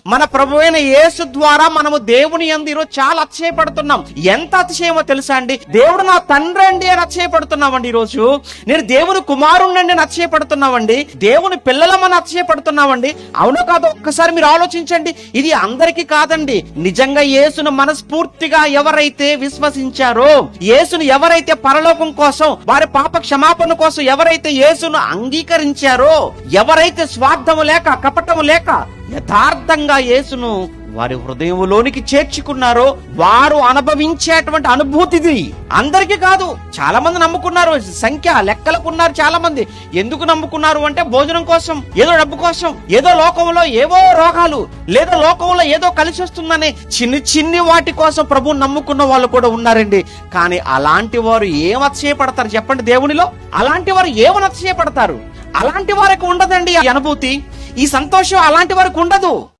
మన ప్రభువైన యేసు ద్వారా మనము దేవుని యందు ఈరోజు చాలా అతిశయపడుతున్నాం. ఎంత అతిశయమో తెలుసా అండి? దేవుడు నా తండ్రి అండి అని అతిశయపడుతున్నామండి. ఈరోజు నేను దేవుని కుమారుణ్ణి అని అతిశయపడుతున్నామండి. దేవుని పిల్లలమని అతిశయపడుతున్నామండి. అవునో కాదో ఒక్కసారి మీరు ఆలోచించండి. ఇది అందరికీ కాదండి. నిజంగా యేసును మనస్ఫూర్తిగా ఎవరైతే విశ్వసించారో, యేసును ఎవరైతే పరలోకం కోసం, వారి పాప క్షమాపణ కోసం ఎవరైతే యేసును అంగీకరించారో, ఎవరైతే స్వార్థము లేక కపటము లేక యథార్థంగా యేసును వారి హృదయంలోనికి చేర్చుకున్నారో వారు అనుభవించేటువంటి అనుభూతిది. అందరికీ కాదు. చాలా మంది నమ్ముకున్నారు, సంఖ్య లెక్కలకు ఉన్నారు చాలా మంది. ఎందుకు నమ్ముకున్నారు అంటే భోజనం కోసం, ఏదో డబ్బు కోసం, ఏదో లోకంలో ఏవో రోగాలు, లేదా లోకంలో ఏదో కలిసి వస్తుందనే చిన్ని వాటి కోసం ప్రభువు నమ్ముకున్న వాళ్ళు కూడా ఉన్నారండి. కానీ అలాంటి వారు ఏం అతిశయపడతారు చెప్పండి? దేవునిలో అలాంటి వారు ఏమని అతిశయపడతారు? అలాంటి వారికి ఉండదండి ఈ అనుభూతి, ఈ సంతోషం అలాంటి వారికి ఉండదు.